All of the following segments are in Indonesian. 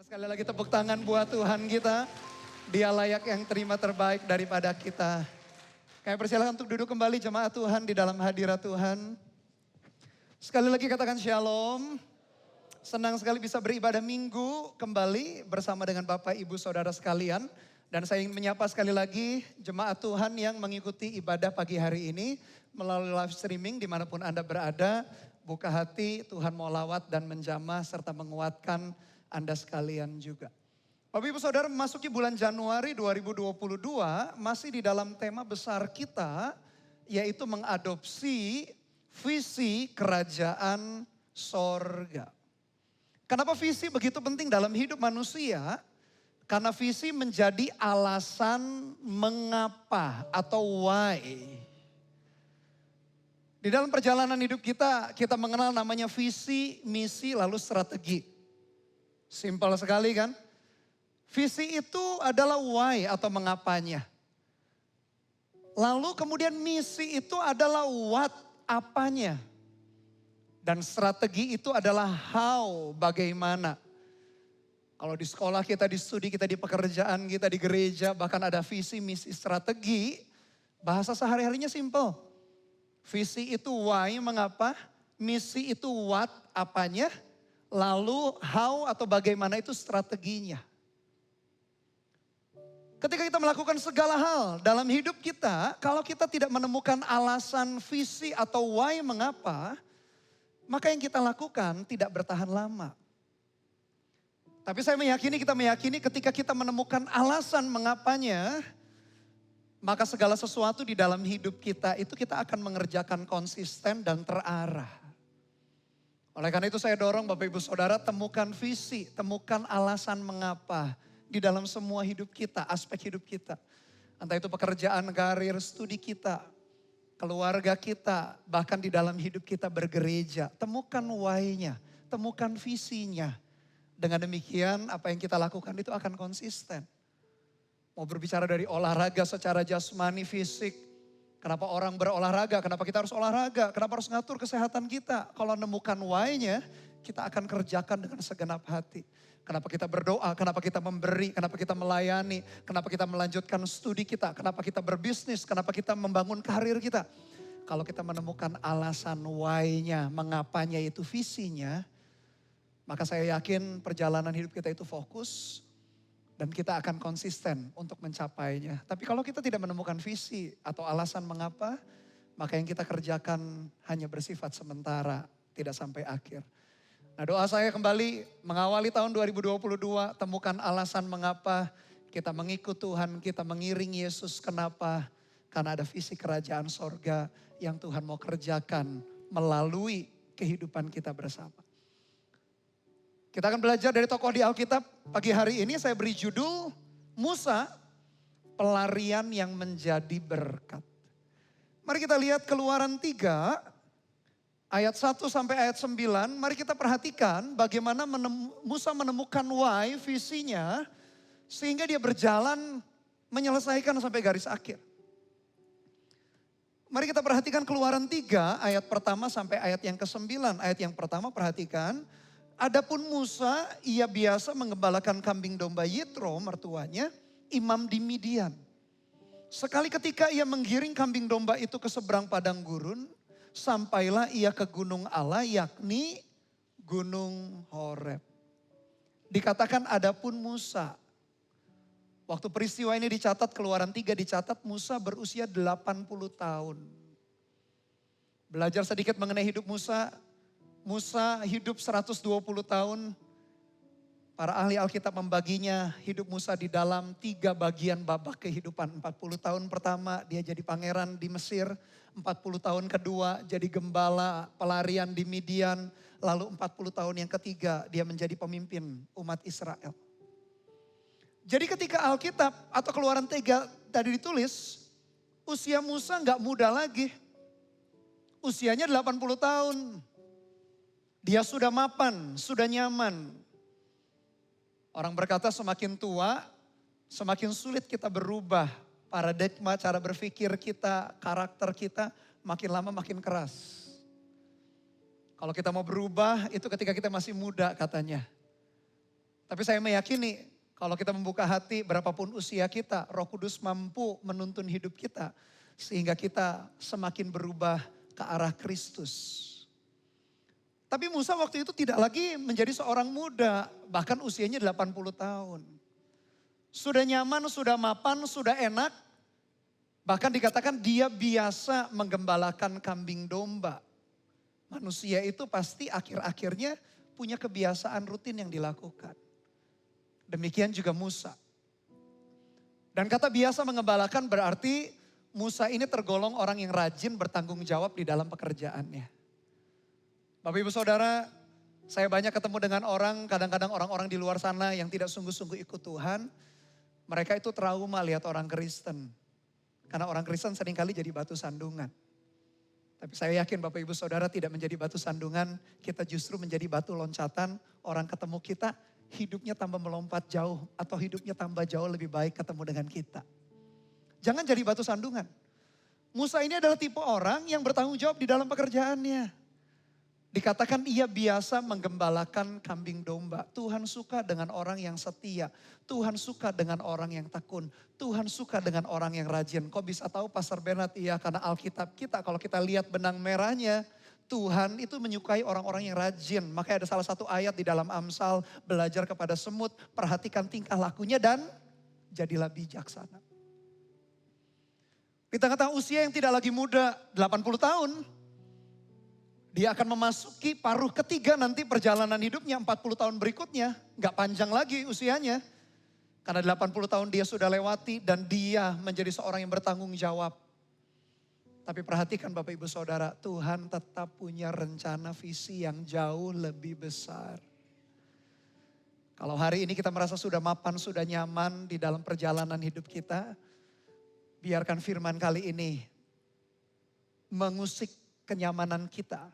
Sekali lagi tepuk tangan buat Tuhan kita. Dia layak yang terima terbaik daripada kita. Kami persilakan untuk duduk kembali jemaat Tuhan di dalam hadirat Tuhan. Sekali lagi katakan shalom. Senang sekali bisa beribadah minggu kembali bersama dengan Bapak Ibu Saudara sekalian. Dan saya ingin menyapa sekali lagi jemaat Tuhan yang mengikuti ibadah pagi hari ini melalui live streaming dimanapun Anda berada. Buka hati, Tuhan mau lawat dan menjamah serta menguatkan Anda sekalian juga. Bapak Ibu Saudara memasuki bulan Januari 2022 masih di dalam tema besar kita yaitu mengadopsi visi kerajaan sorga. Kenapa visi begitu penting dalam hidup manusia? Karena visi menjadi alasan mengapa atau why. Di dalam perjalanan hidup kita mengenal namanya visi, misi, lalu strategi. Simpel sekali kan? Visi itu adalah why atau mengapanya. Lalu kemudian misi itu adalah what, apanya. Dan strategi itu adalah how, bagaimana. Kalau di sekolah kita, di studi kita, di pekerjaan kita, di gereja, bahkan ada visi, misi, strategi. Bahasa sehari-harinya simple. Visi itu why, mengapa. Misi itu what, apanya. Lalu how atau bagaimana itu strateginya. Ketika kita melakukan segala hal dalam hidup kita, kalau kita tidak menemukan alasan visi atau why mengapa, maka yang kita lakukan tidak bertahan lama. Tapi kita meyakini ketika kita menemukan alasan mengapanya, maka segala sesuatu di dalam hidup kita itu kita akan mengerjakan konsisten dan terarah. Oleh karena itu saya dorong Bapak Ibu Saudara temukan visi, temukan alasan mengapa di dalam semua hidup kita, aspek hidup kita. Entah itu pekerjaan, karir, studi kita, keluarga kita, bahkan di dalam hidup kita bergereja. Temukan why-nya, temukan visinya. Dengan demikian apa yang kita lakukan itu akan konsisten. Mau berbicara dari olahraga secara jasmani, fisik. Kenapa orang berolahraga, kenapa kita harus olahraga, kenapa harus ngatur kesehatan kita. Kalau nemukan why-nya, kita akan kerjakan dengan segenap hati. Kenapa kita berdoa, kenapa kita memberi, kenapa kita melayani, kenapa kita melanjutkan studi kita, kenapa kita berbisnis, kenapa kita membangun karir kita. Kalau kita menemukan alasan why-nya, mengapanya itu visinya, maka saya yakin perjalanan hidup kita itu fokus dan kita akan konsisten untuk mencapainya. Tapi kalau kita tidak menemukan visi atau alasan mengapa, maka yang kita kerjakan hanya bersifat sementara, tidak sampai akhir. Nah doa saya kembali mengawali tahun 2022, temukan alasan mengapa kita mengikut Tuhan, kita mengiring Yesus. Kenapa? Karena ada visi kerajaan sorga yang Tuhan mau kerjakan melalui kehidupan kita bersama. Kita akan belajar dari tokoh di Alkitab. Pagi hari ini saya beri judul Musa, pelarian yang menjadi berkat. Mari kita lihat Keluaran 3 ayat 1 sampai ayat 9. Mari kita perhatikan bagaimana Musa menemukan why, visinya. Sehingga dia berjalan menyelesaikan sampai garis akhir. Mari kita perhatikan Keluaran 3 ayat pertama sampai ayat yang ke-9. Ayat yang pertama perhatikan. Adapun Musa, ia biasa mengembalakan kambing domba Yitro, mertuanya, imam di Midian. Sekali ketika ia menggiring kambing domba itu ke seberang padang gurun, sampailah ia ke gunung Allah, yakni Gunung Horeb. Dikatakan adapun Musa. Waktu peristiwa ini dicatat, Keluaran 3 dicatat, Musa berusia 80 tahun. Belajar sedikit mengenai hidup Musa. Musa hidup 120 tahun. Para ahli Alkitab membaginya hidup Musa di dalam 3 bagian babak kehidupan. 40 tahun pertama dia jadi pangeran di Mesir. 40 tahun kedua jadi gembala pelarian di Midian. Lalu 40 tahun yang ketiga dia menjadi pemimpin umat Israel. Jadi ketika Alkitab atau Keluaran 3 tadi ditulis, usia Musa gak muda lagi. Usianya 80 tahun. Dia sudah mapan, sudah nyaman. Orang berkata semakin tua, semakin sulit kita berubah. Paradigma, cara berpikir kita, karakter kita makin lama makin keras. Kalau kita mau berubah itu ketika kita masih muda katanya. Tapi saya meyakini kalau kita membuka hati berapapun usia kita, Roh Kudus mampu menuntun hidup kita. Sehingga kita semakin berubah ke arah Kristus. Tapi Musa waktu itu tidak lagi menjadi seorang muda, bahkan usianya 80 tahun. Sudah nyaman, sudah mapan, sudah enak. Bahkan dikatakan dia biasa menggembalakan kambing domba. Manusia itu pasti akhir-akhirnya punya kebiasaan rutin yang dilakukan. Demikian juga Musa. Dan kata biasa mengembalakan berarti Musa ini tergolong orang yang rajin bertanggung jawab di dalam pekerjaannya. Bapak Ibu Saudara, saya banyak ketemu dengan orang, kadang-kadang orang-orang di luar sana yang tidak sungguh-sungguh ikut Tuhan. Mereka itu trauma lihat orang Kristen. Karena orang Kristen seringkali jadi batu sandungan. Tapi saya yakin Bapak Ibu Saudara tidak menjadi batu sandungan, kita justru menjadi batu loncatan. Orang ketemu kita, hidupnya tambah melompat jauh atau hidupnya tambah jauh lebih baik ketemu dengan kita. Jangan jadi batu sandungan. Musa ini adalah tipe orang yang bertanggung jawab di dalam pekerjaannya. Dikatakan ia biasa menggembalakan kambing domba. Tuhan suka dengan orang yang setia. Tuhan suka dengan orang yang tekun. Tuhan suka dengan orang yang rajin. Kok bisa tahu Pastor Bernard? Iya, karena Alkitab kita kalau kita lihat benang merahnya, Tuhan itu menyukai orang-orang yang rajin. Makanya ada salah satu ayat di dalam Amsal, belajar kepada semut, perhatikan tingkah lakunya dan jadilah bijaksana. Di tengah-tengah usia yang tidak lagi muda, 80 tahun. Dia akan memasuki paruh ketiga nanti perjalanan hidupnya 40 tahun berikutnya. Gak panjang lagi usianya. Karena 80 tahun dia sudah lewati dan dia menjadi seorang yang bertanggung jawab. Tapi perhatikan Bapak Ibu Saudara, Tuhan tetap punya rencana visi yang jauh lebih besar. Kalau hari ini kita merasa sudah mapan, sudah nyaman di dalam perjalanan hidup kita. Biarkan firman kali ini mengusik kenyamanan kita.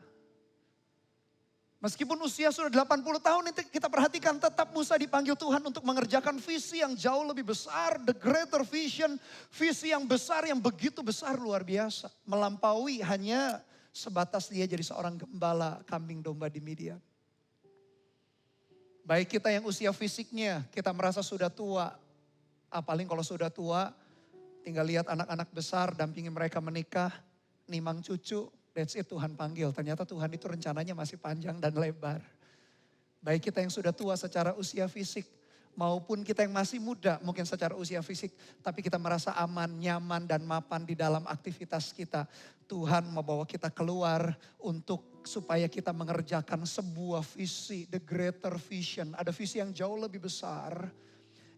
Meskipun usia sudah 80 tahun, itu kita perhatikan tetap Musa dipanggil Tuhan untuk mengerjakan visi yang jauh lebih besar. The greater vision, visi yang besar, yang begitu besar luar biasa. Melampaui hanya sebatas dia jadi seorang gembala kambing domba di Midian. Baik kita yang usia fisiknya, kita merasa sudah tua. Apalagi kalau sudah tua, tinggal lihat anak-anak besar, dampingi mereka menikah, nimang cucu. That's it, Tuhan panggil. Ternyata Tuhan itu rencananya masih panjang dan lebar. Baik kita yang sudah tua secara usia fisik, maupun kita yang masih muda mungkin secara usia fisik. Tapi kita merasa aman, nyaman dan mapan di dalam aktivitas kita. Tuhan membawa kita keluar untuk supaya kita mengerjakan sebuah visi, the greater vision. Ada visi yang jauh lebih besar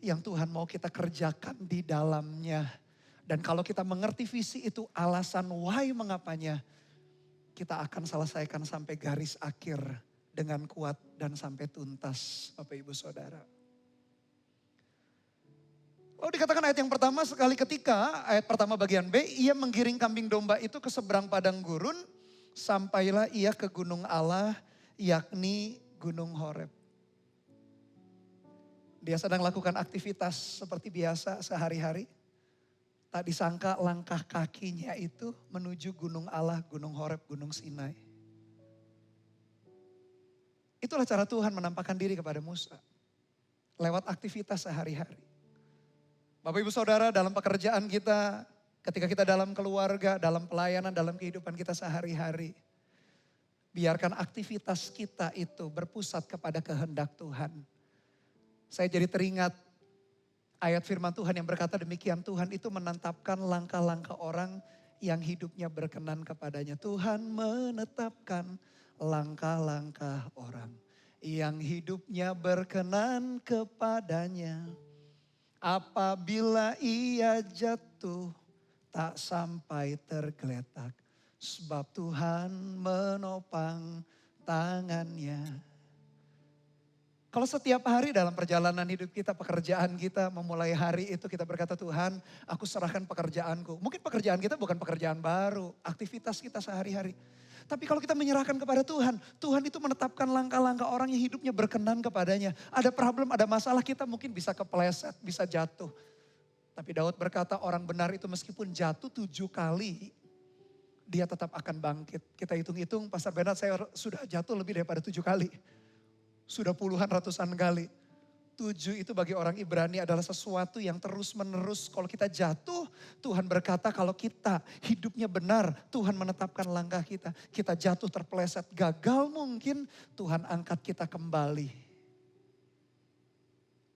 yang Tuhan mau kita kerjakan di dalamnya. Dan kalau kita mengerti visi itu, alasan why mengapanya, kita akan selesaikan sampai garis akhir dengan kuat dan sampai tuntas, Bapak Ibu Saudara. Lalu dikatakan ayat yang pertama, sekali ketika, ayat pertama bagian B, ia menggiring kambing domba itu ke seberang padang gurun, sampailah ia ke gunung Allah, yakni gunung Horeb. Dia sedang lakukan aktivitas seperti biasa sehari-hari. Tak disangka langkah kakinya itu menuju gunung Allah, gunung Horeb, gunung Sinai. Itulah cara Tuhan menampakkan diri kepada Musa. Lewat aktivitas sehari-hari. Bapak Ibu Saudara, dalam pekerjaan kita, ketika kita dalam keluarga, dalam pelayanan, dalam kehidupan kita sehari-hari. Biarkan aktivitas kita itu berpusat kepada kehendak Tuhan. Saya jadi teringat ayat firman Tuhan yang berkata demikian, Tuhan itu menetapkan langkah-langkah orang yang hidupnya berkenan kepadanya. Tuhan menetapkan langkah-langkah orang yang hidupnya berkenan kepadanya. Apabila ia jatuh tak sampai tergeletak, sebab Tuhan menopang tangannya. Kalau setiap hari dalam perjalanan hidup kita, pekerjaan kita, memulai hari itu kita berkata, Tuhan aku serahkan pekerjaanku. Mungkin pekerjaan kita bukan pekerjaan baru, aktivitas kita sehari-hari. Tapi kalau kita menyerahkan kepada Tuhan, Tuhan itu menetapkan langkah-langkah orang yang hidupnya berkenan kepadanya. Ada problem, ada masalah, kita mungkin bisa kepleset, bisa jatuh. Tapi Daud berkata orang benar itu meskipun jatuh 7 kali, dia tetap akan bangkit. Kita hitung-hitung, Pastor Bernard saya sudah jatuh lebih daripada 7 kali. Sudah puluhan ratusan kali. 7 itu bagi orang Ibrani adalah sesuatu yang terus menerus. Kalau kita jatuh, Tuhan berkata kalau kita hidupnya benar, Tuhan menetapkan langkah kita. Kita jatuh terpeleset, gagal mungkin, Tuhan angkat kita kembali.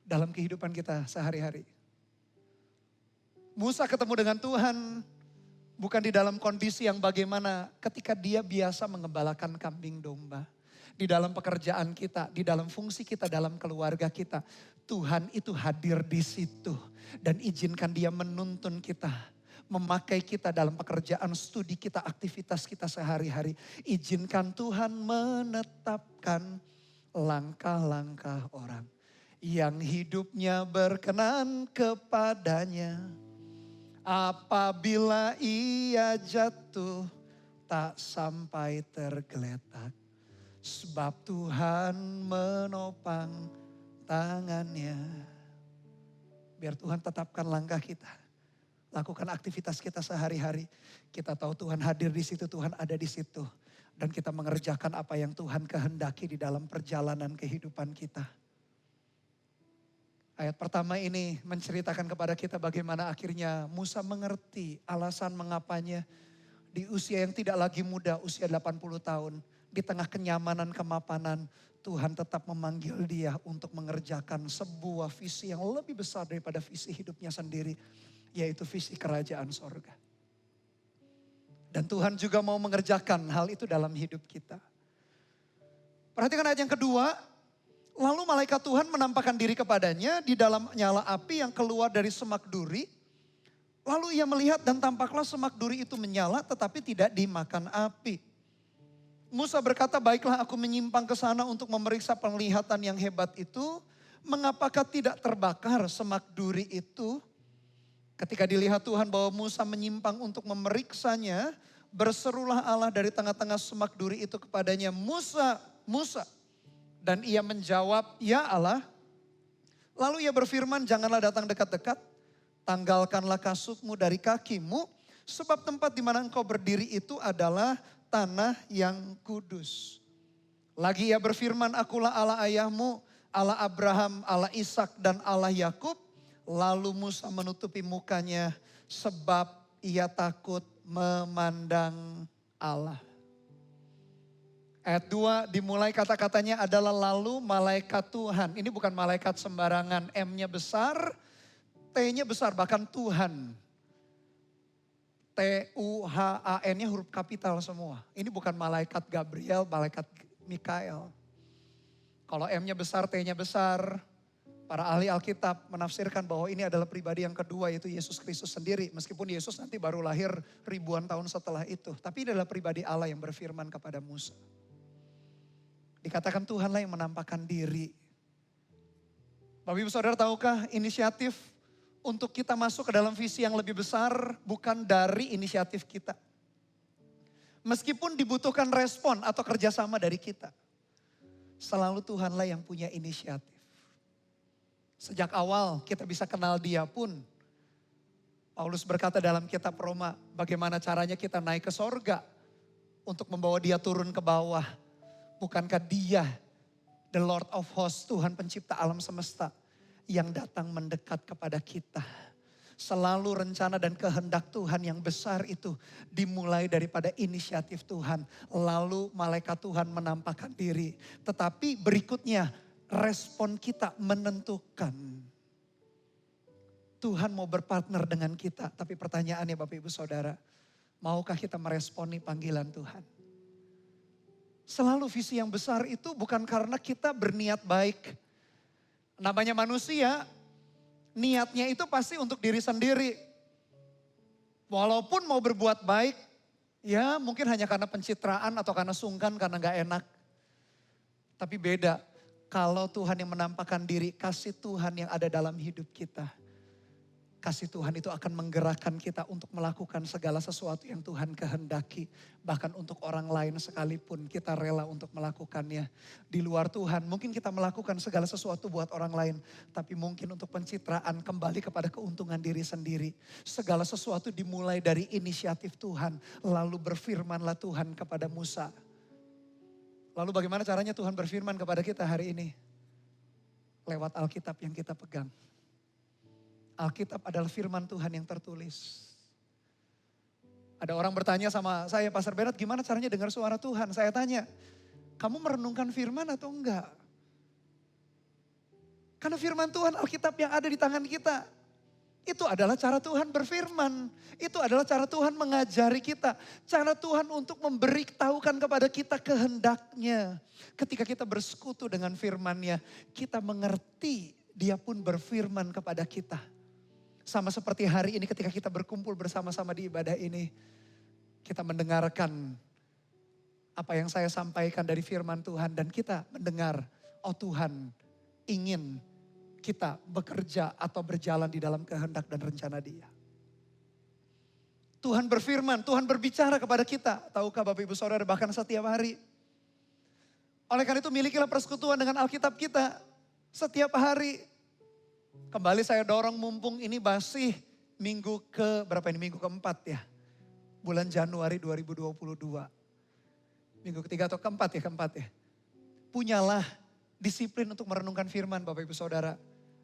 Dalam kehidupan kita sehari-hari. Musa ketemu dengan Tuhan, bukan di dalam kondisi yang bagaimana ketika dia biasa mengembalakan kambing domba. Di dalam pekerjaan kita, di dalam fungsi kita, dalam keluarga kita. Tuhan itu hadir di situ. Dan izinkan dia menuntun kita. Memakai kita dalam pekerjaan, studi kita, aktivitas kita sehari-hari. Izinkan Tuhan menetapkan langkah-langkah orang. Yang hidupnya berkenan kepadanya. Apabila ia jatuh, tak sampai tergeletak. Sebab Tuhan menopang tangannya. Biar Tuhan tetapkan langkah kita. Lakukan aktivitas kita sehari-hari. Kita tahu Tuhan hadir di situ, Tuhan ada di situ. Dan kita mengerjakan apa yang Tuhan kehendaki di dalam perjalanan kehidupan kita. Ayat pertama ini menceritakan kepada kita bagaimana akhirnya Musa mengerti alasan mengapanya di usia yang tidak lagi muda, usia 80 tahun. Di tengah kenyamanan, kemapanan, Tuhan tetap memanggil dia untuk mengerjakan sebuah visi yang lebih besar daripada visi hidupnya sendiri. Yaitu visi kerajaan sorga. Dan Tuhan juga mau mengerjakan hal itu dalam hidup kita. Perhatikan ayat yang kedua. Lalu malaikat Tuhan menampakkan diri kepadanya di dalam nyala api yang keluar dari semak duri. Lalu ia melihat dan tampaklah semak duri itu menyala tetapi tidak dimakan api. Musa berkata, baiklah aku menyimpang ke sana untuk memeriksa penglihatan yang hebat itu. Mengapakah tidak terbakar semak duri itu? Ketika dilihat Tuhan bahwa Musa menyimpang untuk memeriksanya, berserulah Allah dari tengah-tengah semak duri itu kepadanya, Musa, Musa. Dan ia menjawab, ya Allah. Lalu ia berfirman, janganlah datang dekat-dekat. Tanggalkanlah kasutmu dari kakimu. Sebab tempat di mana engkau berdiri itu adalah tanah yang kudus. Lagi ia berfirman, akulah Allah ayahmu, Allah Abraham, Allah Ishak dan Allah Yakub. Lalu Musa menutupi mukanya sebab ia takut memandang Allah. Ayat 2 dimulai kata-katanya adalah lalu malaikat Tuhan. Ini bukan malaikat sembarangan, M-nya besar, T-nya besar, bahkan Tuhan. T-U-H-A-N-nya huruf kapital semua. Ini bukan malaikat Gabriel, malaikat Mikael. Kalau M-nya besar, T-nya besar. Para ahli Alkitab menafsirkan bahwa ini adalah pribadi yang kedua yaitu Yesus Kristus sendiri. Meskipun Yesus nanti baru lahir ribuan tahun setelah itu. Tapi ini adalah pribadi Allah yang berfirman kepada Musa. Dikatakan Tuhanlah yang menampakkan diri. Bapak Ibu Saudara tahukah inisiatif untuk kita masuk ke dalam visi yang lebih besar bukan dari inisiatif kita. Meskipun dibutuhkan respon atau kerjasama dari kita. Selalu Tuhanlah yang punya inisiatif. Sejak awal kita bisa kenal dia pun. Paulus berkata dalam kitab Roma, bagaimana caranya kita naik ke sorga untuk membawa dia turun ke bawah. Bukankah dia, the Lord of Hosts, Tuhan pencipta alam semesta yang datang mendekat kepada kita. Selalu rencana dan kehendak Tuhan yang besar itu dimulai daripada inisiatif Tuhan. Lalu malaikat Tuhan menampakkan diri. Tetapi berikutnya respon kita menentukan. Tuhan mau berpartner dengan kita. Tapi pertanyaannya Bapak Ibu Saudara, maukah kita meresponi panggilan Tuhan? Selalu visi yang besar itu bukan karena kita berniat baik. Namanya manusia, niatnya itu pasti untuk diri sendiri. Walaupun mau berbuat baik, ya mungkin hanya karena pencitraan atau karena sungkan, karena gak enak. Tapi beda, kalau Tuhan yang menampakkan diri, kasih Tuhan yang ada dalam hidup kita. Kasih Tuhan itu akan menggerakkan kita untuk melakukan segala sesuatu yang Tuhan kehendaki. Bahkan untuk orang lain sekalipun kita rela untuk melakukannya. Di luar Tuhan mungkin kita melakukan segala sesuatu buat orang lain. Tapi mungkin untuk pencitraan kembali kepada keuntungan diri sendiri. Segala sesuatu dimulai dari inisiatif Tuhan. Lalu berfirmanlah Tuhan kepada Musa. Lalu bagaimana caranya Tuhan berfirman kepada kita hari ini? lewat Alkitab yang kita pegang. Alkitab adalah firman Tuhan yang tertulis. Ada orang bertanya sama saya, Pastor Bernard, gimana caranya dengar suara Tuhan? Saya tanya, kamu merenungkan firman atau enggak? Karena firman Tuhan, Alkitab yang ada di tangan kita, itu adalah cara Tuhan berfirman. Itu adalah cara Tuhan mengajari kita. Cara Tuhan untuk memberitahukan kepada kita kehendaknya. Ketika kita bersekutu dengan firman-Nya, kita mengerti Dia pun berfirman kepada kita. Sama seperti hari ini ketika kita berkumpul bersama-sama di ibadah ini. Kita mendengarkan apa yang saya sampaikan dari firman Tuhan. Dan kita mendengar, oh Tuhan ingin kita bekerja atau berjalan di dalam kehendak dan rencana Dia. Tuhan berfirman, Tuhan berbicara kepada kita. Tahukah Bapak Ibu Saudara, bahkan setiap hari. Oleh karena itu milikilah persekutuan dengan Alkitab kita setiap hari. Kembali saya dorong mumpung ini masih minggu ke berapa ini? Minggu keempat ya. Bulan Januari 2022. Minggu ketiga atau keempat ya. Punyalah disiplin untuk merenungkan firman Bapak Ibu Saudara.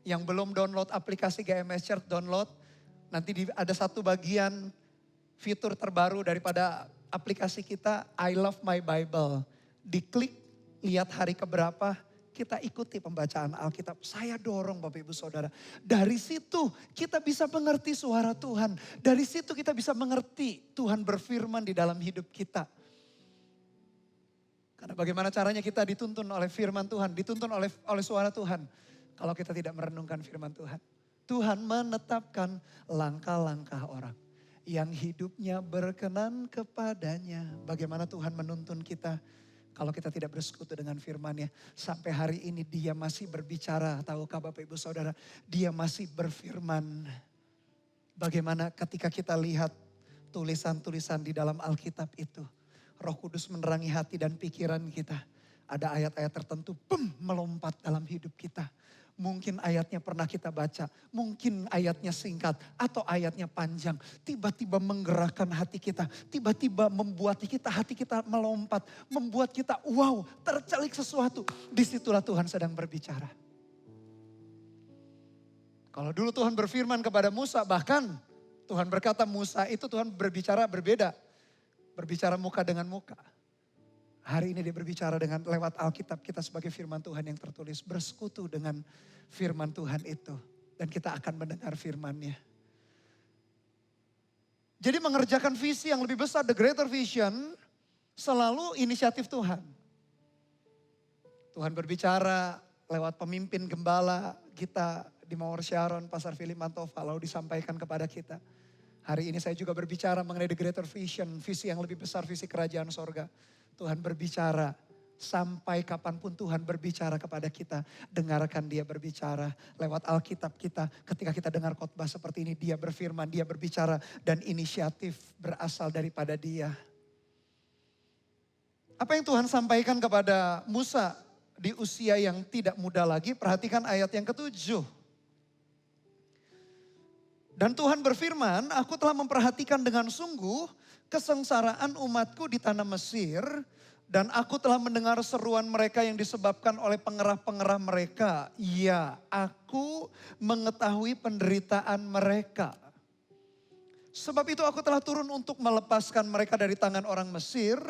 Yang belum download aplikasi GMS Church, download. Nanti ada satu bagian fitur terbaru daripada aplikasi kita, I Love My Bible. Diklik, lihat hari keberapa, kita ikuti pembacaan Alkitab. Saya dorong Bapak Ibu Saudara. Dari situ kita bisa mengerti suara Tuhan. Dari situ kita bisa mengerti Tuhan berfirman di dalam hidup kita. Karena bagaimana caranya kita dituntun oleh firman Tuhan, dituntun oleh suara Tuhan. Kalau kita tidak merenungkan firman Tuhan. Tuhan menetapkan langkah-langkah orang yang hidupnya berkenan kepadanya. Bagaimana Tuhan menuntun kita kalau kita tidak bersekutu dengan firman-Nya. Sampai hari ini Dia masih berbicara. Tahukah Bapak Ibu Saudara, Dia masih berfirman. Bagaimana ketika kita lihat tulisan-tulisan di dalam Alkitab itu. Roh Kudus menerangi hati dan pikiran kita. Ada ayat-ayat tertentu, melompat dalam hidup kita. Mungkin ayatnya pernah kita baca, mungkin ayatnya singkat atau ayatnya panjang. Tiba-tiba menggerakkan hati kita, tiba-tiba membuat hati kita melompat. Membuat kita wow, tercelik sesuatu. Disitulah Tuhan sedang berbicara. Kalau dulu Tuhan berfirman kepada Musa, bahkan Tuhan berkata Musa itu Tuhan berbicara berbeda. Berbicara muka dengan muka. Hari ini Dia berbicara dengan lewat Alkitab kita sebagai firman Tuhan yang tertulis. Bersekutu dengan firman Tuhan itu. Dan kita akan mendengar firman-Nya. Jadi mengerjakan visi yang lebih besar, the greater vision, selalu inisiatif Tuhan. Tuhan berbicara lewat pemimpin gembala kita di Mawar Sharon, Pastor Philip Mantova, lalu disampaikan kepada kita. Hari ini saya juga berbicara mengenai the greater vision, visi yang lebih besar, visi kerajaan sorga. Tuhan berbicara, sampai kapanpun Tuhan berbicara kepada kita. Dengarkan Dia berbicara lewat Alkitab kita. Ketika kita dengar khotbah seperti ini, Dia berfirman, Dia berbicara. Dan inisiatif berasal daripada Dia. Apa yang Tuhan sampaikan kepada Musa di usia yang tidak muda lagi? Perhatikan ayat yang ke-7. Dan Tuhan berfirman, aku telah memperhatikan dengan sungguh kesengsaraan umatku di tanah Mesir. Dan aku telah mendengar seruan mereka yang disebabkan oleh pengerah-pengerah mereka. Ya, aku mengetahui penderitaan mereka. Sebab itu aku telah turun untuk melepaskan mereka dari tangan orang Mesir.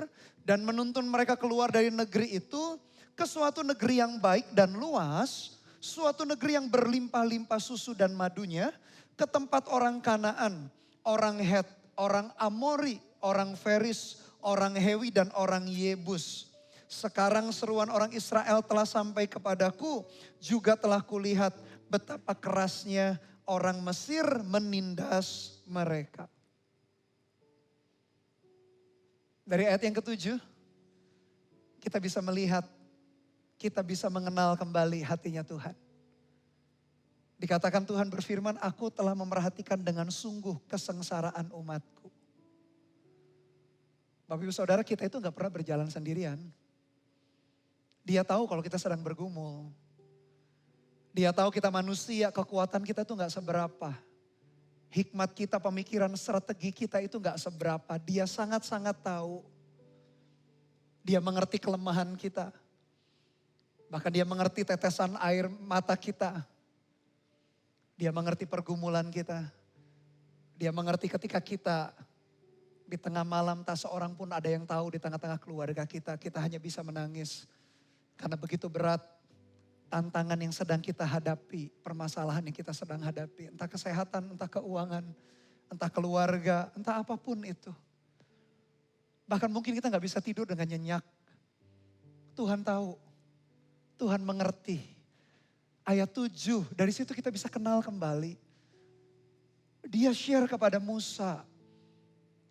Dan menuntun mereka keluar dari negeri itu ke suatu negeri yang baik dan luas. Suatu negeri yang berlimpah-limpah susu dan madunya. Ke tempat orang Kanaan, orang Het, orang Amori, orang Feris, orang Hewi dan orang Yebus. Sekarang seruan orang Israel telah sampai kepadaku. Juga telah kulihat betapa kerasnya orang Mesir menindas mereka. Dari ayat yang ke-7, kita bisa melihat, kita bisa mengenal kembali hatinya Tuhan. Dikatakan Tuhan berfirman, aku telah memerhatikan dengan sungguh kesengsaraan umatku. Bapak Ibu Saudara, kita itu gak pernah berjalan sendirian. Dia tahu kalau kita sedang bergumul. Dia tahu kita manusia, kekuatan kita itu gak seberapa. Hikmat kita, pemikiran, strategi kita itu gak seberapa. Dia sangat-sangat tahu. Dia mengerti kelemahan kita. Bahkan dia mengerti tetesan air mata kita. Dia mengerti pergumulan kita. Dia mengerti ketika kita di tengah malam tak seorang pun ada yang tahu di tengah-tengah keluarga kita. Kita hanya bisa menangis. Karena begitu berat tantangan yang sedang kita hadapi. Permasalahan yang kita sedang hadapi. Entah kesehatan, entah keuangan, entah keluarga, entah apapun itu. Bahkan mungkin kita gak bisa tidur dengan nyenyak. Tuhan tahu. Tuhan mengerti. Ayat 7, dari situ kita bisa kenal kembali. Dia share kepada Musa.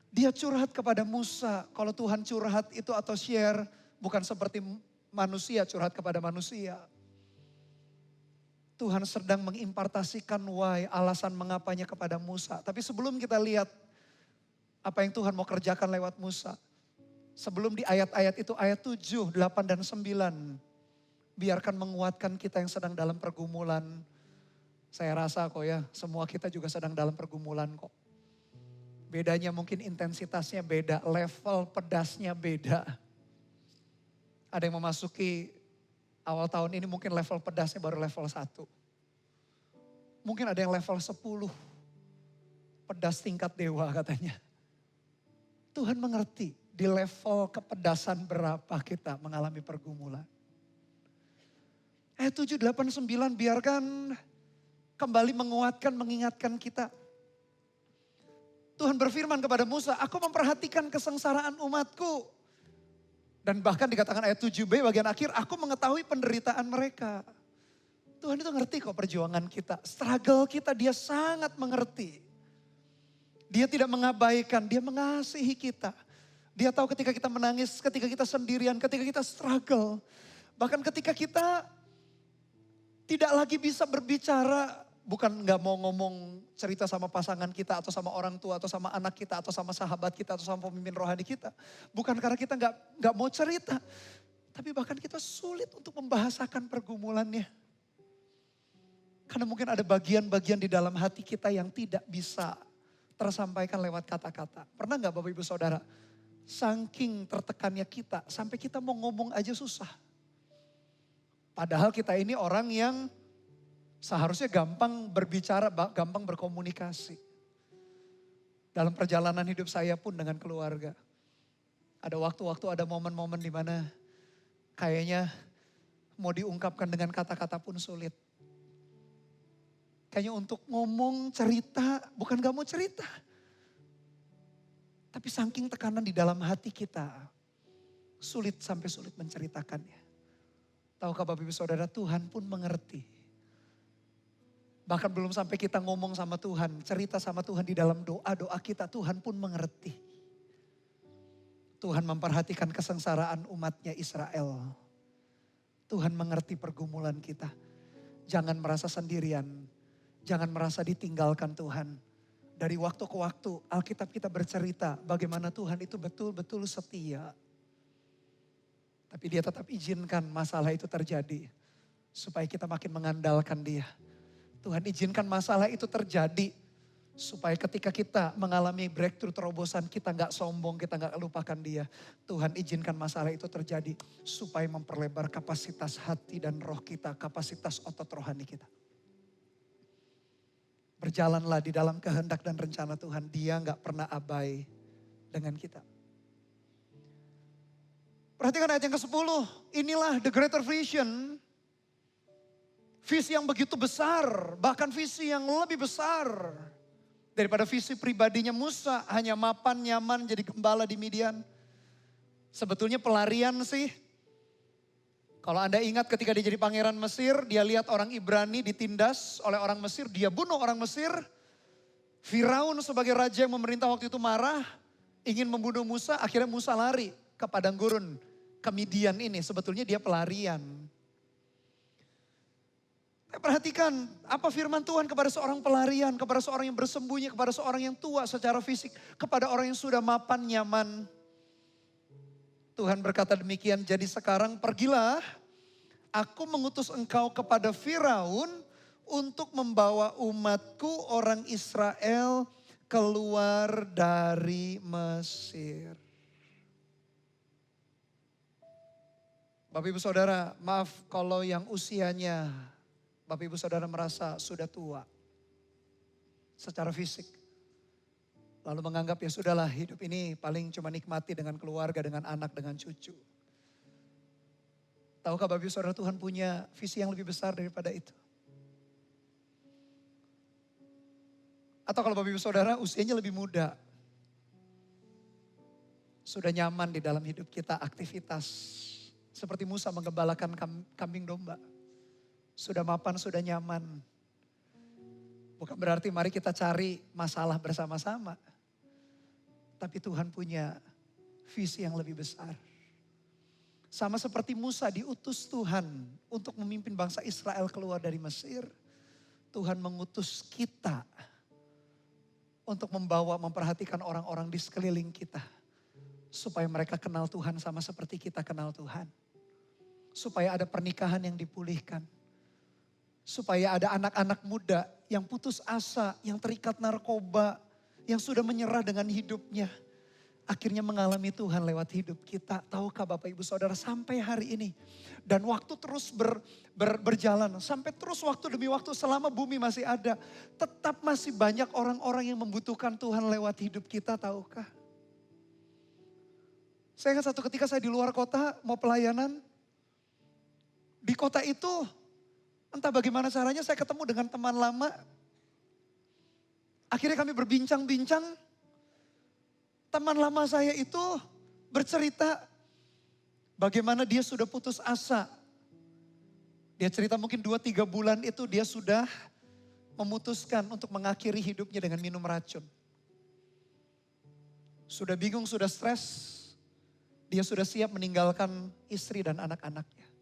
Dia curhat kepada Musa. Kalau Tuhan curhat itu atau share, bukan seperti manusia curhat kepada manusia. Tuhan sedang mengimpartasikan why, alasan mengapanya kepada Musa. Tapi sebelum kita lihat apa yang Tuhan mau kerjakan lewat Musa. Sebelum di ayat-ayat itu, ayat 7, 8 dan 9. Biarkan menguatkan kita yang sedang dalam pergumulan. Saya rasa kok ya, semua kita juga sedang dalam pergumulan kok. Bedanya mungkin intensitasnya beda, level pedasnya beda. Ada yang memasuki awal tahun ini mungkin level pedasnya baru level 1. Mungkin ada yang level 10. Pedas tingkat dewa katanya. Tuhan mengerti di level kepedasan berapa kita mengalami pergumulan. Ayat 7, 8, 9 biarkan kembali menguatkan, mengingatkan kita. Tuhan berfirman kepada Musa, aku memperhatikan kesengsaraan umatku. Dan bahkan dikatakan ayat 7b bagian akhir, aku mengetahui penderitaan mereka. Tuhan itu ngerti kok perjuangan kita. Struggle kita dia sangat mengerti. Dia tidak mengabaikan, dia mengasihi kita. Dia tahu ketika kita menangis, ketika kita sendirian, ketika kita struggle. Bahkan ketika kita tidak lagi bisa berbicara, bukan gak mau ngomong cerita sama pasangan kita atau sama orang tua atau sama anak kita atau sama sahabat kita atau sama pemimpin rohani kita. Bukan karena kita gak mau cerita. Tapi bahkan kita sulit untuk membahasakan pergumulannya. Karena mungkin ada bagian-bagian di dalam hati kita yang tidak bisa tersampaikan lewat kata-kata. Pernah gak Bapak Ibu Saudara? Saking tertekannya kita sampai kita mau ngomong aja susah. Padahal kita ini orang yang seharusnya gampang berbicara, gampang berkomunikasi. Dalam perjalanan hidup saya pun dengan keluarga. Ada waktu-waktu, ada momen-momen di mana kayaknya mau diungkapkan dengan kata-kata pun sulit. Kayaknya untuk ngomong, cerita, bukan gak mau cerita. Tapi saking tekanan di dalam hati kita, sulit sampai sulit menceritakannya. Tahukah Bapak Ibu Saudara, Tuhan pun mengerti. Bahkan belum sampai kita ngomong sama Tuhan, cerita sama Tuhan di dalam doa-doa kita, Tuhan pun mengerti. Tuhan memperhatikan kesengsaraan umatnya Israel. Tuhan mengerti pergumulan kita. Jangan merasa sendirian, jangan merasa ditinggalkan Tuhan. Dari waktu ke waktu Alkitab kita bercerita bagaimana Tuhan itu betul-betul setia. Tapi dia tetap izinkan masalah itu terjadi. Supaya kita makin mengandalkan dia. Tuhan izinkan masalah itu terjadi. Supaya ketika kita mengalami breakthrough terobosan kita gak sombong, kita gak lupakan dia. Tuhan izinkan masalah itu terjadi. Supaya memperlebar kapasitas hati dan roh kita, kapasitas otot rohani kita. Berjalanlah di dalam kehendak dan rencana Tuhan. Dia gak pernah abai dengan kita. Perhatikan ayat yang ke-10. Inilah the greater vision. Visi yang begitu besar. Bahkan visi yang lebih besar. Daripada visi pribadinya Musa. Hanya mapan, nyaman, jadi gembala di Midian. Sebetulnya pelarian sih. Kalau Anda ingat ketika dia jadi pangeran Mesir. Dia lihat orang Ibrani ditindas oleh orang Mesir. Dia bunuh orang Mesir. Firaun sebagai raja yang memerintah waktu itu marah. Ingin membunuh Musa. Akhirnya Musa lari ke padang gurun, ke Midian ini. Sebetulnya dia pelarian. Perhatikan apa firman Tuhan kepada seorang pelarian, kepada seorang yang bersembunyi, kepada seorang yang tua secara fisik, kepada orang yang sudah mapan, nyaman. Tuhan berkata demikian, jadi sekarang pergilah, aku mengutus engkau kepada Firaun untuk membawa umatku orang Israel keluar dari Mesir. Bapak Ibu Saudara, maaf kalau yang usianya Bapak Ibu Saudara merasa sudah tua secara fisik. Lalu menganggap ya sudahlah hidup ini paling cuma nikmati dengan keluarga, dengan anak, dengan cucu. Tahukah Bapak Ibu Saudara Tuhan punya visi yang lebih besar daripada itu? Atau kalau Bapak Ibu Saudara usianya lebih muda. Sudah nyaman di dalam hidup kita aktivitas. Seperti Musa menggembalakan kambing domba. Sudah mapan, sudah nyaman. Bukan berarti mari kita cari masalah bersama-sama. Tapi Tuhan punya visi yang lebih besar. Sama seperti Musa diutus Tuhan untuk memimpin bangsa Israel keluar dari Mesir. Tuhan mengutus kita untuk memperhatikan orang-orang di sekeliling kita. Supaya mereka kenal Tuhan sama seperti kita kenal Tuhan. Supaya ada pernikahan yang dipulihkan. Supaya ada anak-anak muda yang putus asa, yang terikat narkoba, yang sudah menyerah dengan hidupnya. Akhirnya mengalami Tuhan lewat hidup kita. Tahukah Bapak Ibu Saudara sampai hari ini. Dan waktu terus berjalan. Sampai terus waktu demi waktu selama bumi masih ada. Tetap masih banyak orang-orang yang membutuhkan Tuhan lewat hidup kita, tahukah? Saya ingat satu ketika saya di luar kota mau pelayanan. Di kota itu entah bagaimana caranya saya ketemu dengan teman lama. Akhirnya kami berbincang-bincang. Teman lama saya itu bercerita bagaimana dia sudah putus asa. Dia cerita mungkin 2-3 bulan itu dia sudah memutuskan untuk mengakhiri hidupnya dengan minum racun. Sudah bingung, sudah stres. Dia sudah siap meninggalkan istri dan anak-anaknya.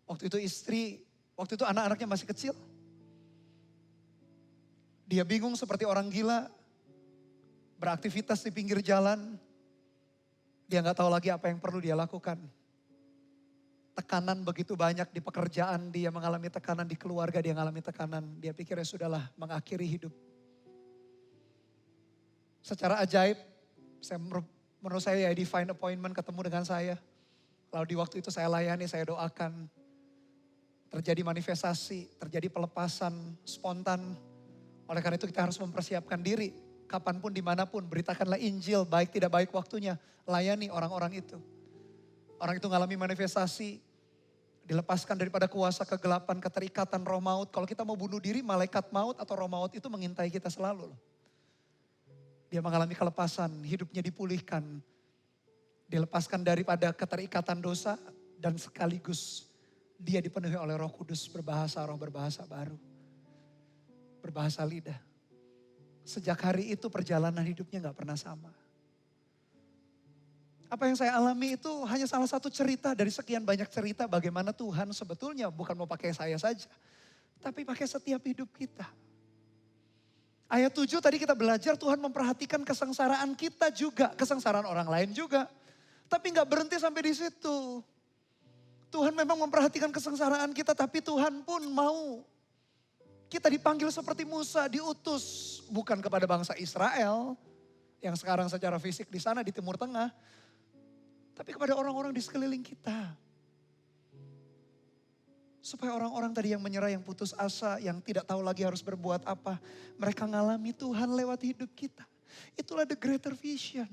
Waktu itu anak-anaknya masih kecil. Dia bingung seperti orang gila. Beraktivitas di pinggir jalan. Dia gak tahu lagi apa yang perlu dia lakukan. Tekanan begitu banyak di pekerjaan, dia mengalami tekanan di keluarga, dia mengalami tekanan. Dia pikir ya sudahlah mengakhiri hidup. Secara ajaib, menurut saya ya divine appointment ketemu dengan saya. Lalu di waktu itu saya layani, saya doakan. Terjadi manifestasi, terjadi pelepasan spontan. Oleh karena itu kita harus mempersiapkan diri. Kapanpun, dimanapun, beritakanlah Injil, baik tidak baik waktunya. Layani orang-orang itu. Orang itu mengalami manifestasi, dilepaskan daripada kuasa kegelapan, keterikatan roh maut. Kalau kita mau bunuh diri, malaikat maut atau roh maut itu mengintai kita selalu. Dia mengalami kelepasan, hidupnya dipulihkan. Dilepaskan daripada keterikatan dosa dan sekaligus dia dipenuhi oleh Roh Kudus, roh berbahasa baru. Berbahasa lidah. Sejak hari itu perjalanan hidupnya gak pernah sama. Apa yang saya alami itu hanya salah satu cerita dari sekian banyak cerita bagaimana Tuhan sebetulnya bukan mau pakai saya saja. Tapi pakai setiap hidup kita. Ayat 7 tadi kita belajar Tuhan memperhatikan kesengsaraan kita juga. Kesengsaraan orang lain juga. Tapi gak berhenti sampai di situ. Tuhan memang memperhatikan kesengsaraan kita, tapi Tuhan pun mau kita dipanggil seperti Musa, diutus bukan kepada bangsa Israel yang sekarang secara fisik di sana di Timur Tengah, tapi kepada orang-orang di sekeliling kita. Supaya orang-orang tadi yang menyerah, yang putus asa, yang tidak tahu lagi harus berbuat apa, mereka ngalami Tuhan lewat hidup kita. Itulah the greater vision.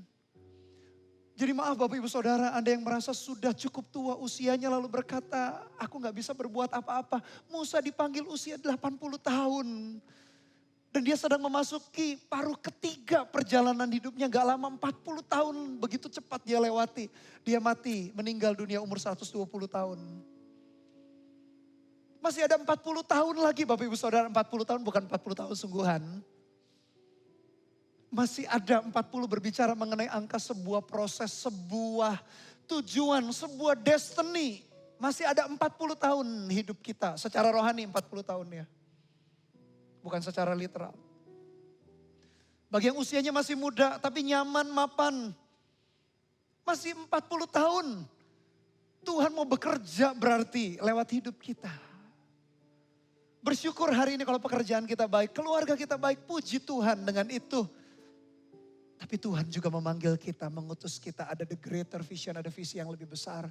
Jadi maaf Bapak Ibu Saudara, Anda yang merasa sudah cukup tua usianya lalu berkata, aku gak bisa berbuat apa-apa. Musa dipanggil usia 80 tahun. Dan dia sedang memasuki paruh ketiga perjalanan hidupnya. Gak lama 40 tahun begitu cepat dia lewati. Dia mati, meninggal dunia umur 120 tahun. Masih ada 40 tahun lagi Bapak Ibu Saudara, 40 tahun bukan 40 tahun sungguhan. Masih ada 40 berbicara mengenai angka sebuah proses, sebuah tujuan, sebuah destiny. Masih ada 40 tahun hidup kita. Secara rohani 40 tahun ya. Bukan secara literal. Bagi yang usianya masih muda tapi nyaman, mapan. Masih 40 tahun. Tuhan mau bekerja berarti lewat hidup kita. Bersyukur hari ini kalau pekerjaan kita baik, keluarga kita baik, puji Tuhan dengan itu. Tapi Tuhan juga memanggil kita, mengutus kita, ada the greater vision, ada visi yang lebih besar.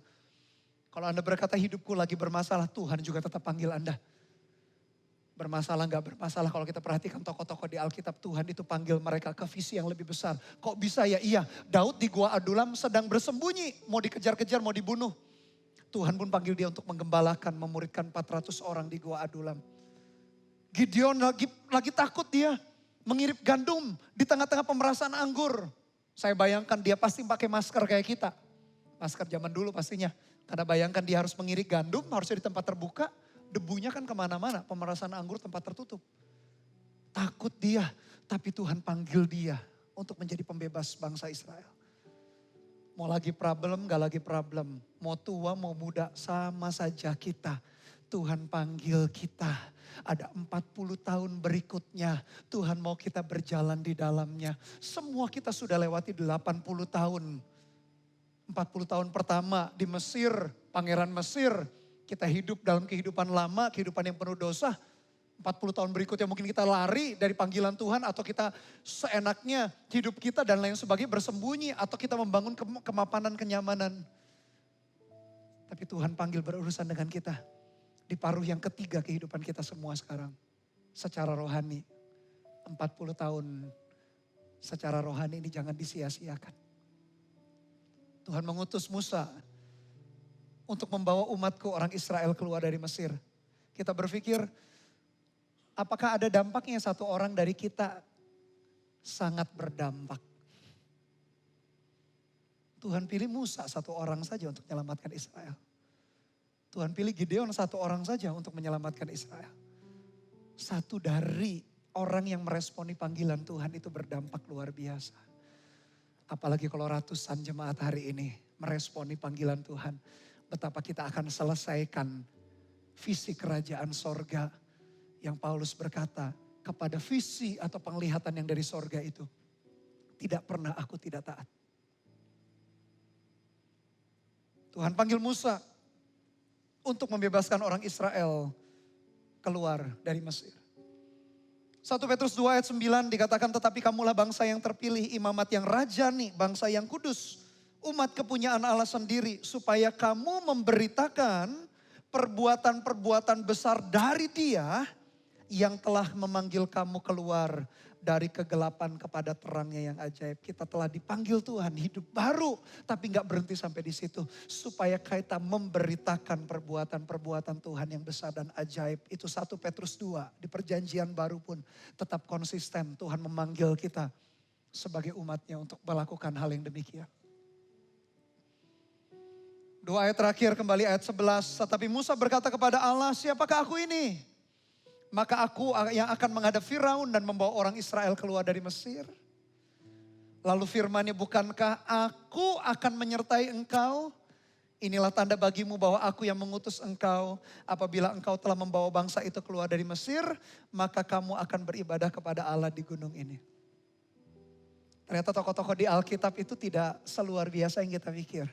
Kalau Anda berkata hidupku lagi bermasalah, Tuhan juga tetap panggil Anda. Bermasalah nggak bermasalah, kalau kita perhatikan tokoh-tokoh di Alkitab, Tuhan itu panggil mereka ke visi yang lebih besar. Kok bisa ya? Iya, Daud di Gua Adulam sedang bersembunyi, mau dikejar-kejar, mau dibunuh. Tuhan pun panggil dia untuk menggembalakan, memuridkan 400 orang di Gua Adulam. Gideon lagi takut dia, mengirim gandum di tengah-tengah pemerasan anggur. Saya bayangkan dia pasti pakai masker kayak kita. Masker zaman dulu pastinya. Karena bayangkan dia harus mengirim gandum, harusnya di tempat terbuka. Debunya kan kemana-mana, pemerasan anggur tempat tertutup. Takut dia, tapi Tuhan panggil dia untuk menjadi pembebas bangsa Israel. Mau lagi problem, gak lagi problem. Mau tua, mau muda, sama saja kita. Tuhan panggil kita. Ada 40 tahun berikutnya, Tuhan mau kita berjalan di dalamnya. Semua kita sudah lewati 80 tahun. 40 tahun pertama di Mesir, Pangeran Mesir. Kita hidup dalam kehidupan lama, kehidupan yang penuh dosa. 40 tahun berikutnya mungkin kita lari dari panggilan Tuhan atau kita seenaknya hidup kita dan lain sebagainya bersembunyi atau kita membangun kemapanan, kenyamanan. Tapi Tuhan panggil berurusan dengan kita. Di paruh yang ketiga kehidupan kita semua sekarang. Secara rohani. 40 tahun secara rohani ini jangan disia-siakan. Tuhan mengutus Musa untuk membawa umatku orang Israel keluar dari Mesir. Kita berpikir, apakah ada dampaknya satu orang dari kita? Sangat berdampak. Tuhan pilih Musa satu orang saja untuk menyelamatkan Israel. Tuhan pilih Gideon satu orang saja untuk menyelamatkan Israel. Satu dari orang yang meresponi panggilan Tuhan itu berdampak luar biasa. Apalagi kalau ratusan jemaat hari ini meresponi panggilan Tuhan. Betapa kita akan selesaikan visi kerajaan sorga. Yang Paulus berkata, kepada visi atau penglihatan yang dari sorga itu. Tidak pernah aku tidak taat. Tuhan panggil Musa untuk membebaskan orang Israel keluar dari Mesir. 1 Petrus 2 ayat 9 dikatakan, tetapi kamulah bangsa yang terpilih, imamat yang rajani, bangsa yang kudus. Umat kepunyaan Allah sendiri, supaya kamu memberitakan perbuatan-perbuatan besar dari Dia yang telah memanggil kamu keluar dari kegelapan kepada terangnya yang ajaib. Kita telah dipanggil Tuhan hidup baru, tapi gak berhenti sampai di situ. Supaya kita memberitakan perbuatan-perbuatan Tuhan yang besar dan ajaib. Itu 1 Petrus 2, di perjanjian baru pun tetap konsisten. Tuhan memanggil kita sebagai umatnya untuk melakukan hal yang demikian. 2 ayat terakhir kembali ayat 11. Tetapi Musa berkata kepada Allah, siapakah aku ini? Maka aku yang akan menghadap Firaun dan membawa orang Israel keluar dari Mesir. Lalu firman-Nya, bukankah aku akan menyertai engkau? Inilah tanda bagimu bahwa aku yang mengutus engkau. Apabila engkau telah membawa bangsa itu keluar dari Mesir, maka kamu akan beribadah kepada Allah di gunung ini. Ternyata tokoh-tokoh di Alkitab itu tidak seluar biasa yang kita pikir.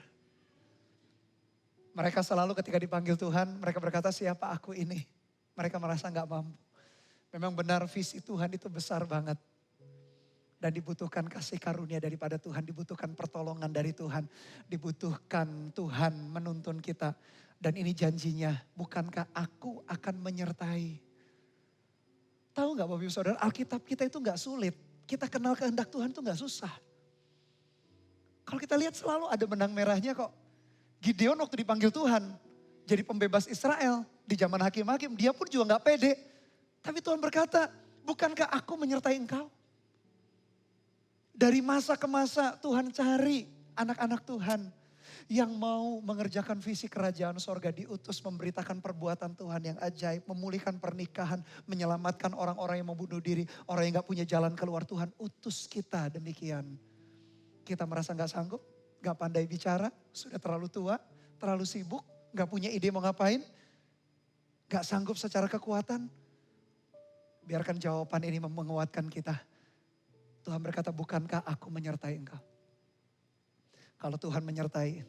Mereka selalu ketika dipanggil Tuhan, mereka berkata, siapa aku ini? Mereka merasa gak mampu. Memang benar visi Tuhan itu besar banget. Dan dibutuhkan kasih karunia daripada Tuhan. Dibutuhkan pertolongan dari Tuhan. Dibutuhkan Tuhan menuntun kita. Dan ini janjinya, bukankah aku akan menyertai. Tahu gak Bapak Ibu Saudara, Alkitab kita itu gak sulit. Kita kenal kehendak Tuhan itu gak susah. Kalau kita lihat selalu ada benang merahnya kok. Gideon waktu dipanggil Tuhan jadi pembebas Israel di zaman hakim-hakim, dia pun juga gak pede. Tapi Tuhan berkata, bukankah aku menyertai engkau? Dari masa ke masa Tuhan cari anak-anak Tuhan yang mau mengerjakan visi kerajaan sorga, diutus memberitakan perbuatan Tuhan yang ajaib, memulihkan pernikahan, menyelamatkan orang-orang yang mau bunuh diri, orang yang gak punya jalan keluar. Tuhan utus kita demikian. Kita merasa gak sanggup, gak pandai bicara, sudah terlalu tua, terlalu sibuk, gak punya ide mau ngapain, gak sanggup secara kekuatan. Biarkan jawaban ini menguatkan kita. Tuhan berkata, bukankah aku menyertai engkau? Kalau Tuhan menyertai,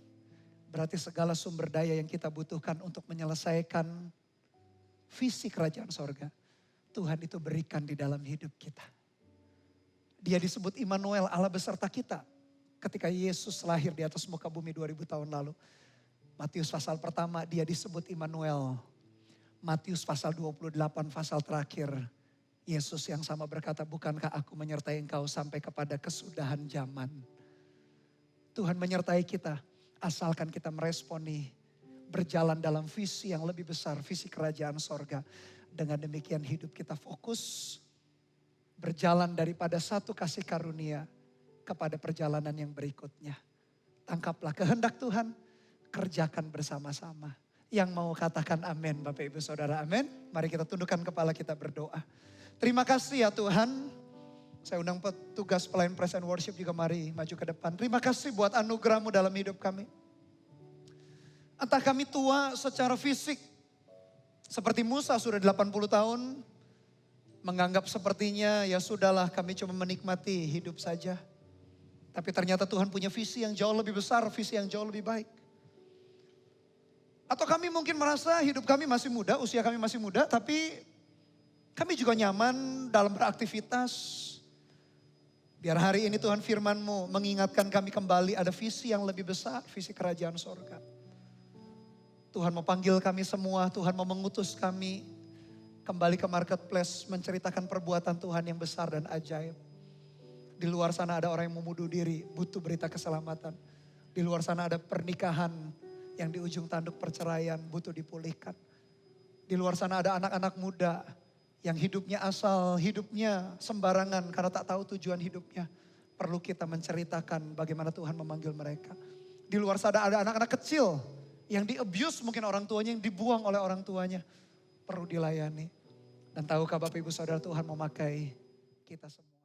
berarti segala sumber daya yang kita butuhkan untuk menyelesaikan visi kerajaan sorga, Tuhan itu berikan di dalam hidup kita. Dia disebut Immanuel, Allah beserta kita. Ketika Yesus lahir di atas muka bumi 2000 tahun lalu. Matius pasal pertama dia disebut Immanuel. Matius pasal 28 pasal terakhir. Yesus yang sama berkata, bukankah aku menyertai engkau sampai kepada kesudahan zaman. Tuhan menyertai kita asalkan kita meresponi. Berjalan dalam visi yang lebih besar, visi kerajaan sorga. Dengan demikian hidup kita fokus. Berjalan daripada satu kasih karunia kepada perjalanan yang berikutnya. Tangkaplah kehendak Tuhan, kerjakan bersama-sama. Yang mau katakan amin Bapak Ibu Saudara, amin. Mari kita tundukkan kepala kita berdoa. Terima kasih ya Tuhan. Saya undang petugas pelayan praise and worship juga mari maju ke depan. Terima kasih buat anugerah-Mu dalam hidup kami. Entah kami tua secara fisik, seperti Musa sudah 80 tahun, menganggap sepertinya ya sudahlah kami cuma menikmati hidup saja. Tapi ternyata Tuhan punya visi yang jauh lebih besar, visi yang jauh lebih baik. Atau kami mungkin merasa hidup kami masih muda, usia kami masih muda, tapi kami juga nyaman dalam beraktivitas. Biar hari ini Tuhan firman-Mu mengingatkan kami kembali ada visi yang lebih besar, visi kerajaan sorga. Tuhan mau panggil kami semua, Tuhan mau mengutus kami kembali ke marketplace menceritakan perbuatan Tuhan yang besar dan ajaib. Di luar sana ada orang yang mau bunuh diri, butuh berita keselamatan. Di luar sana ada pernikahan yang di ujung tanduk perceraian, butuh dipulihkan. Di luar sana ada anak-anak muda yang hidupnya asal, hidupnya sembarangan karena tak tahu tujuan hidupnya. Perlu kita menceritakan bagaimana Tuhan memanggil mereka. Di luar sana ada anak-anak kecil yang di-abuse mungkin orang tuanya, yang dibuang oleh orang tuanya. Perlu dilayani. Dan tahukah Bapak Ibu Saudara, Tuhan memakai kita semua.